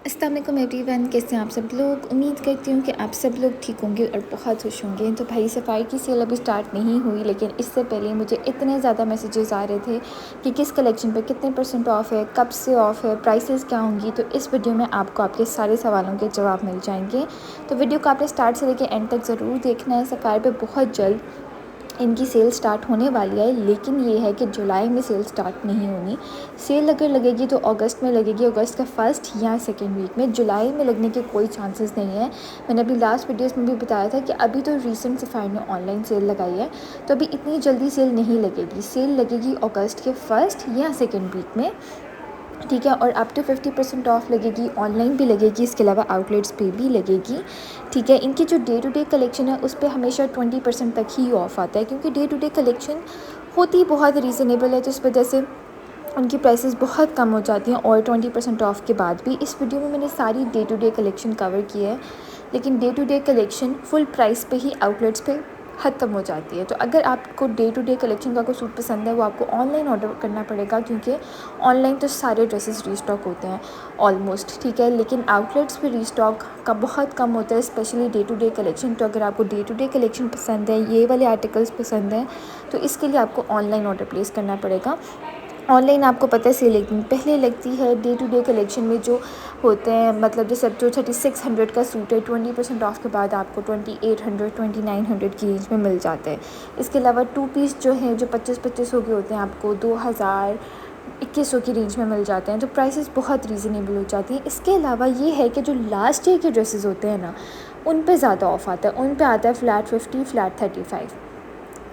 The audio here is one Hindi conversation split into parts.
अस्सलाम वालेकुम एवरीवन, कैसे हैं आप सब लोग। उम्मीद करती हूँ कि आप सब लोग ठीक होंगे और बहुत खुश होंगे। तो भाई सफ़ारी की सेल अभी स्टार्ट नहीं हुई, लेकिन इससे पहले मुझे इतने ज़्यादा मैसेजेस आ रहे थे कि किस कलेक्शन पे कितने % ऑफ़ है, कब से ऑफ़ है, प्राइसेस क्या होंगी। तो इस वीडियो में आपको आपके सारे सवालों के जवाब मिल जाएंगे। तो वीडियो को आपने स्टार्ट से लेकर एंड तक ज़रूर देखना है। सफ़ारी पे बहुत जल्द इनकी सेल स्टार्ट होने वाली है, लेकिन ये है कि जुलाई में सेल स्टार्ट नहीं होनी। सेल अगर लगेगी तो अगस्त में लगेगी, अगस्त का फर्स्ट या सेकेंड वीक में। जुलाई में लगने के कोई चांसेस नहीं है। मैंने अभी लास्ट वीडियोस में भी बताया था कि अभी तो रिसेंट सफ़ारी ने ऑनलाइन सेल लगाई है, तो अभी इतनी जल्दी सेल नहीं लगेगी। सेल लगेगी अगस्त के फर्स्ट या सेकेंड वीक में, ठीक है। और अप टू 50% ऑफ लगेगी, ऑनलाइन भी लगेगी, इसके अलावा आउटलेट्स पे भी लगेगी, ठीक है। इनकी जो डे टू डे कलेक्शन है उस पर हमेशा 20% तक ही ऑफ़ आता है, क्योंकि डे टू डे कलेक्शन होती बहुत रीज़नेबल है, तो इस वजह से उनकी प्राइसेस बहुत कम हो जाती हैं। और 20% ऑफ़ के बाद भी इस वीडियो में मैंने सारी day to day collection cover की है, लेकिन day to day collection full price पे ही आउटलेट्स पे ख़त्म हो जाती है। तो अगर आपको डे टू डे कलेक्शन का कोई सूट पसंद है, वो आपको ऑनलाइन ऑर्डर करना पड़ेगा, क्योंकि ऑनलाइन तो सारे ड्रेसेस रीस्टॉक होते हैं ऑलमोस्ट, ठीक है। लेकिन आउटलेट्स पे रीस्टॉक का बहुत कम होता है, specially day to day collection. तो अगर आपको डे टू डे कलेक्शन पसंद है, ये वाले आर्टिकल्स पसंद हैं, तो इसके लिए आपको ऑनलाइन ऑर्डर प्लेस करना पड़ेगा। ऑनलाइन आपको पता है सेल एक दिन पहले लगती है। डे टू डे कलेक्शन में जो होते हैं, मतलब जैसे जो 3600 का सूट है, 20% ऑफ के बाद आपको 2800 2900 की रेंज में मिल जाते हैं। इसके अलावा 2 पीस जो हैं, जो 25-25 के होते हैं, आपको 2000 2100 की रेंज में मिल जाते हैं। तो प्राइसेस बहुत रीज़नेबल हो जाती हैं। इसके अलावा ये है कि जो लास्ट ईयर के ड्रेसेस होते हैं ना, उन पे ज़्यादा ऑफ़ आता है। उन पे आता है फ्लैट 50, फ्लैट 35।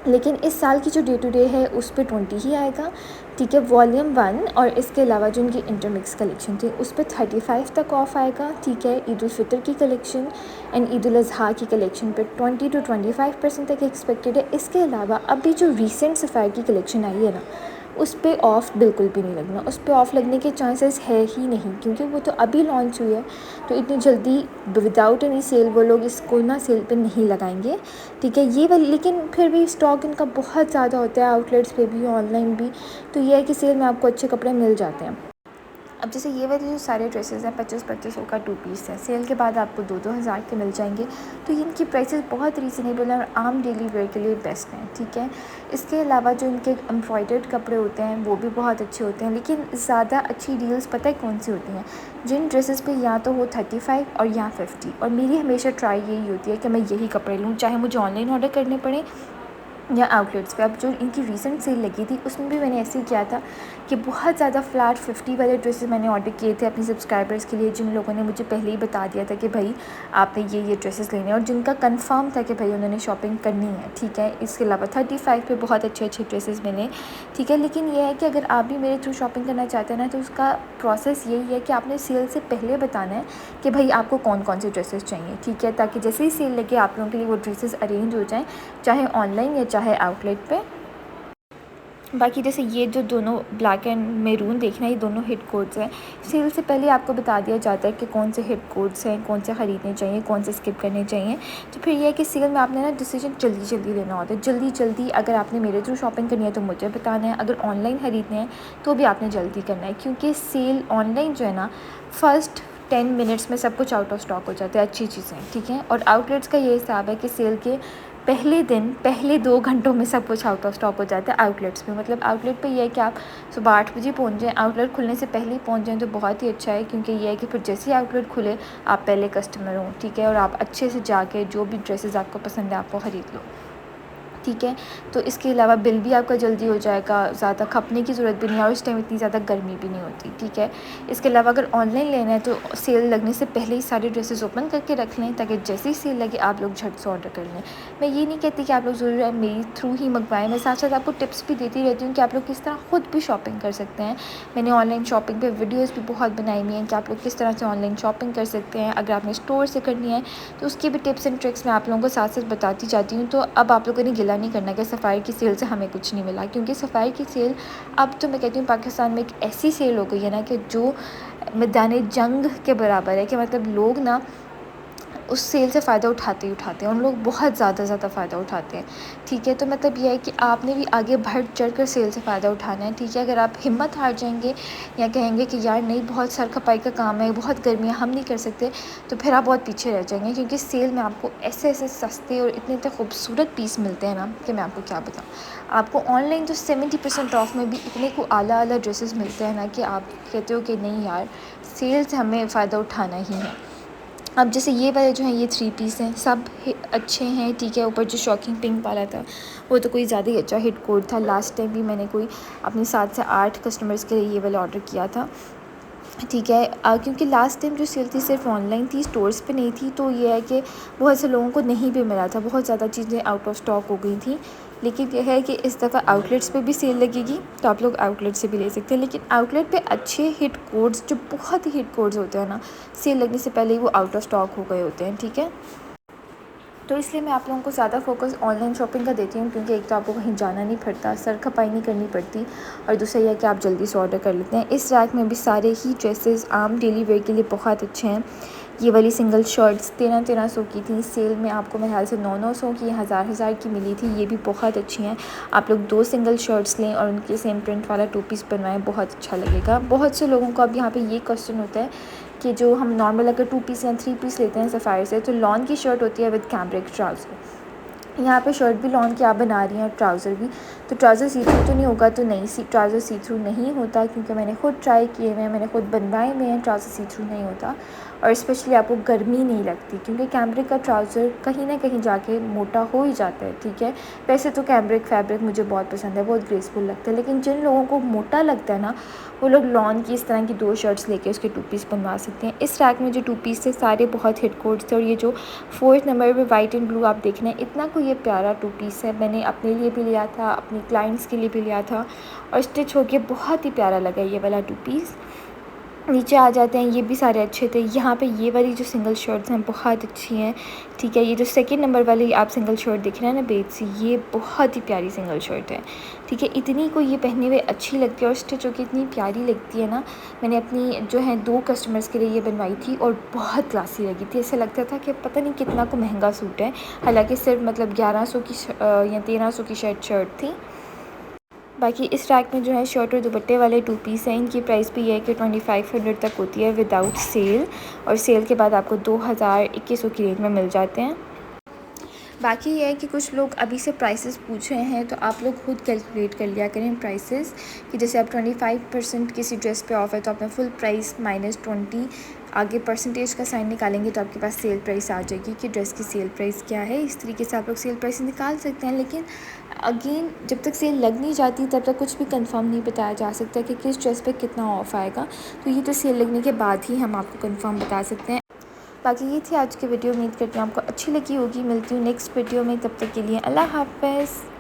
लेकिन इस साल की जो डे टू डे है उस पे 20 ही आएगा, ठीक है, वॉल्यूम 1। और इसके अलावा जो उनकी इंटरमिक्स कलेक्शन थी उस पे 35 तक ऑफ़ आएगा, ठीक है। ईद उल फितर की कलेक्शन एंड ईद उल अज़हा की कलेक्शन पे 20 to 25% तक एक्सपेक्टेड है। इसके अलावा अभी जो रिसेंट सफ़ारी की कलेक्शन आई है ना, उस पे ऑफ़ बिल्कुल भी नहीं लगना। उस पे ऑफ़ लगने के चांसेस है ही नहीं, क्योंकि वो तो अभी लॉन्च हुई है। तो इतनी जल्दी विदाउट एनी सेल वो लोग इसको ना सेल पे नहीं लगाएंगे, ठीक है। ये वाली, लेकिन फिर भी स्टॉक इनका बहुत ज़्यादा होता है, आउटलेट्स पे भी ऑनलाइन भी। तो ये है कि सेल में आपको अच्छे कपड़े मिल जाते हैं। अब जैसे ये वाले जो सारे ड्रेसेस हैं, 25-25 का 2 पीस है, सेल के बाद आपको 2-2 हज़ार के मिल जाएंगे। तो ये इनकी प्राइसेस बहुत रीज़नेबल हैं और आम डेली वेयर के लिए बेस्ट हैं, ठीक है। इसके अलावा जो इनके एम्ब्रॉयडर्ड कपड़े होते हैं वो भी बहुत अच्छे होते हैं, लेकिन ज़्यादा अच्छी डील्स पता है कौन सी होती हैं, जिन ड्रेसेस पे या तो हो 35 और या 50। और मेरी हमेशा ट्राई यही होती है कि मैं यही कपड़े लूँ, चाहे मुझे ऑनलाइन ऑर्डर करने पड़े या आउटलेट्स पे। अब जो इनकी रीसेंट सेल लगी थी उसमें भी मैंने ऐसे ही किया था कि बहुत ज़्यादा फ्लैट 50 वाले ड्रेसेस मैंने ऑर्डर किए थे अपने सब्सक्राइबर्स के लिए, जिन लोगों ने मुझे पहले ही बता दिया था कि भाई आपने ये ड्रेसेस लेने हैं, और जिनका कंफर्म था कि भाई उन्होंने शॉपिंग करनी है, ठीक है। इसके अलावा 35 पे बहुत अच्छे अच्छे ड्रेसेस मिले, ठीक है। लेकिन ये है कि अगर आप भी मेरे थ्रू शॉपिंग करना चाहते हैं ना, तो उसका प्रोसेस यही है कि आपने सेल से पहले बताना है कि भाई आपको कौन कौन से ड्रेसेस चाहिए, ठीक है, ताकि जैसे ही सेल लगे आप लोगों के लिए वो ड्रेसेस अरेंज हो जाएँ, चाहे ऑनलाइन या चाहे आउटलेट पे। बाकी जैसे ये जो दोनों ब्लैक एंड मैरून देखना, ये दोनों हिट कोड्स हैं। सेल से पहले आपको बता दिया जाता है कि कौन से हिट कोड्स हैं, कौन से ख़रीदने चाहिए, कौन से स्किप करने चाहिए। तो फिर ये है कि सेल में आपने ना डिसीजन जल्दी जल्दी लेना होता है, जल्दी जल्दी। अगर आपने मेरे थ्रू शॉपिंग करनी है तो मुझे बताना है, अगर ऑनलाइन ख़रीदने हैं तो भी आपने जल्दी करना है, क्योंकि सेल ऑनलाइन जो है ना, फर्स्ट 10 मिनट्स में सब कुछ आउट ऑफ स्टॉक हो जाता है, अच्छी चीज़ें, ठीक है। और आउटलेट्स का ये हिसाब है कि सेल के पहले दिन, पहले 2 घंटों में सब कुछ आउट ऑफ स्टॉक हो जाता है आउटलेट्स में। मतलब आउटलेट पे ये है कि आप सुबह 8 बजे पहुँच जाएँ, आउटलेट खुलने से पहले ही पहुँच जाएँ तो बहुत ही अच्छा है, क्योंकि ये है कि फिर जैसे ही आउटलेट खुले आप पहले कस्टमर हो, ठीक है। और आप अच्छे से जाके जो भी ड्रेसेस आपको पसंद है आप वो ख़रीद लो, ठीक है। तो इसके अलावा बिल भी आपका जल्दी हो जाएगा, ज़्यादा खपने की ज़रूरत भी नहीं है, और इस टाइम इतनी ज़्यादा गर्मी भी नहीं होती, ठीक है। इसके अलावा अगर ऑनलाइन लेना है तो सेल लगने से पहले ही सारे ड्रेसेस ओपन करके रख लें, ताकि जैसे ही सेल लगे आप लोग झट से ऑर्डर कर लें। मैं ये नहीं कहती कि आप लोग ज़रूर मेरी थ्रू ही मंगवाएं, मैं साथ साथ आपको टिप्स भी देती रहती हूँ कि आप लोग किस तरह ख़ुद भी शॉपिंग कर सकते हैं। मैंने ऑनलाइन शॉपिंग पर वीडियोज़ भी बहुत बनाई हुई हैं कि आप लोग किस तरह से ऑनलाइन शॉपिंग कर सकते हैं। अगर आपने स्टोर से करनी है तो उसकी भी टिप्स एंड ट्रिक्स मैं आप लोगों को साथ साथ बताती जाती हूँ। तो अब आप लोगों ने गिला नहीं करना कि सफ़ारी की सेल से हमें कुछ नहीं मिला, क्योंकि सफ़ारी की सेल अब तो मैं कहती हूँ पाकिस्तान में एक ऐसी सेल हो गई है ना कि जो मैदान जंग के बराबर है, कि मतलब लोग ना उस सेल से फ़ायदा उठाते ही उठाते हैं, उन लोग बहुत ज़्यादा फ़ायदा उठाते हैं, ठीक है। तो मतलब ये है कि आपने भी आगे बढ़ चढ़ कर सेल से फ़ायदा उठाना है, ठीक है। अगर आप हिम्मत हार जाएंगे या कहेंगे कि यार नहीं बहुत सर खपाई का काम है, बहुत गर्मी है, हम नहीं कर सकते, तो फिर आप बहुत पीछे रह जाएंगे, क्योंकि सेल में आपको ऐसे ऐसे सस्ते और इतने इतने खूबसूरत पीस मिलते हैं ना कि मैं आपको क्या बताऊँ। आपको ऑनलाइन तो 70% ऑफ में भी इतने को आला आला ड्रेसेस मिलते हैं ना कि आप कहते हो कि नहीं यार, सेल से हमें फ़ायदा उठाना ही है। अब जैसे ये वाले जो हैं ये 3 पीस हैं, सब अच्छे हैं, ठीक है। ऊपर जो शॉकिंग पिंक वाला था वो तो कोई ज़्यादा ही अच्छा हिट कोड था। लास्ट टाइम भी मैंने कोई अपने 7 से 8 कस्टमर्स के लिए ये वाला ऑर्डर किया था, ठीक है। क्योंकि लास्ट टाइम जो सेल थी सिर्फ ऑनलाइन थी, स्टोर्स पे नहीं थी, तो ये है कि बहुत से लोगों को नहीं भी मिला था, बहुत ज़्यादा चीज़ें आउट ऑफ स्टॉक हो गई थी। लेकिन यह है कि इस दफ़ा आउटलेट्स पे भी सेल लगेगी, तो आप लोग आउटलेट से भी ले सकते हैं। लेकिन आउटलेट पे अच्छे हिट कोड्स, जो बहुत ही हिट कोड्स होते हैं ना, सेल लगने से पहले ही वो आउट ऑफ स्टॉक हो गए होते हैं, ठीक है। तो इसलिए मैं आप लोगों को ज़्यादा फोकस ऑनलाइन शॉपिंग का देती हूँ, क्योंकि एक तो आपको कहीं जाना नहीं पड़ता, सर खपाई नहीं करनी पड़ती, और दूसरा यह कि आप जल्दी से ऑर्डर कर लेते हैं। इस रैक में भी सारे ही ड्रेसेस आम डेली वेयर के लिए बहुत अच्छे हैं। ये वाली सिंगल शर्ट्स 1300 की थी, सेल में आपको मेरे ख्याल से 900 की, 1000 की मिली थी, ये भी बहुत अच्छी हैं। आप लोग 2 सिंगल शर्ट्स लें और उनके सेम प्रिंट वाला 2 पीस बनवाएं, बहुत अच्छा लगेगा। बहुत से लोगों को अब यहाँ पे ये क्वेश्चन होता है कि जो हम नॉर्मल अगर 2 पीस या 3 पीस लेते हैं सफ़ायर से, तो लॉन की शर्ट होती है विद कैमरिक ट्राउज़र। यहाँ पे शर्ट भी लॉन की आप बना रही हैं, ट्राउज़र भी, तो ट्राउज़र सी थ्रू तो नहीं होगा, तो नहीं, ट्राउज़र सी थ्रू नहीं होता, क्योंकि मैंने खुद ट्राई किए हुए हैं, मैंने खुद बनवाए हुए हैं, ट्राउज़र सी थ्रू नहीं होता। और स्पेशली आपको गर्मी नहीं लगती, क्योंकि कैमरिक का ट्राउज़र कहीं ना कहीं जाके मोटा हो ही जाता है, ठीक है। वैसे तो कैमरिक फैब्रिक मुझे बहुत पसंद है, बहुत ग्रेसफुल लगता है, लेकिन जिन लोगों को मोटा लगता है ना, वो लोग लॉन की इस तरह की 2 शर्ट्स लेके उसके 2 पीस बनवा सकते हैं। इस रैक में जो 2 पीस थे सारे बहुत हिट कोड्स थे, और ये जो 4th नंबर पे वाइट एंड ब्लू आप देख रहे हैं, इतना कोई ये प्यारा 2 पीस है, मैंने अपने लिए भी लिया था, अपने क्लाइंट्स के लिए भी लिया था, और स्टिच होके बहुत ही प्यारा लगा ये वाला 2 पीस। नीचे आ जाते हैं, ये भी सारे अच्छे थे। यहाँ पे ये वाली जो सिंगल शर्ट्स हैं बहुत अच्छी हैं, ठीक है। ये जो 2nd नंबर वाली आप सिंगल शर्ट देख रहे हैं ना बेज सी, ये बहुत ही प्यारी सिंगल शर्ट है, ठीक है। इतनी को ये पहने हुए अच्छी लगती है और स्टिच होकर इतनी प्यारी लगती है ना। मैंने अपनी जो है 2 कस्टमर्स के लिए ये बनवाई थी और बहुत क्लासी लगी थी, ऐसा लगता था कि पता नहीं कितना को महंगा सूट है, हालाँकि सिर्फ मतलब 1100 की या 1300 की शर्ट थी। बाकी इस रैक में जो है शर्ट और दुपट्टे वाले 2 पीस हैं, इनकी प्राइस भी ये है कि 2500 तक होती है विदाउट सेल, और सेल के बाद आपको 2000-2100 की रेंज में मिल जाते हैं। बाकी ये है कि कुछ लोग अभी से प्राइसेस पूछ रहे हैं, तो आप लोग खुद कैलकुलेट कर लिया करें प्राइसेस, कि जैसे आप 25% किसी ड्रेस पे ऑफ है तो आपने फुल प्राइस -20 आगे परसेंटेज का साइन निकालेंगे तो आपके पास सेल प्राइस आ जाएगी कि ड्रेस की सेल प्राइस क्या है। इस तरीके से आप लोग सेल प्राइस निकाल सकते हैं, लेकिन अगेन जब तक सेल लग नहीं जाती तब तक कुछ भी कंफर्म नहीं बताया जा सकता कि किस ड्रेस पे कितना ऑफ़ आएगा, तो ये तो सेल लगने के बाद ही हम आपको कंफर्म बता सकते हैं। बाकी ये थी आज की वीडियो, उम्मीद करती हूँ आपको अच्छी लगी होगी। मिलती हूँ नेक्स्ट वीडियो में, तब तक के लिए अल्लाह हाफ़िज़।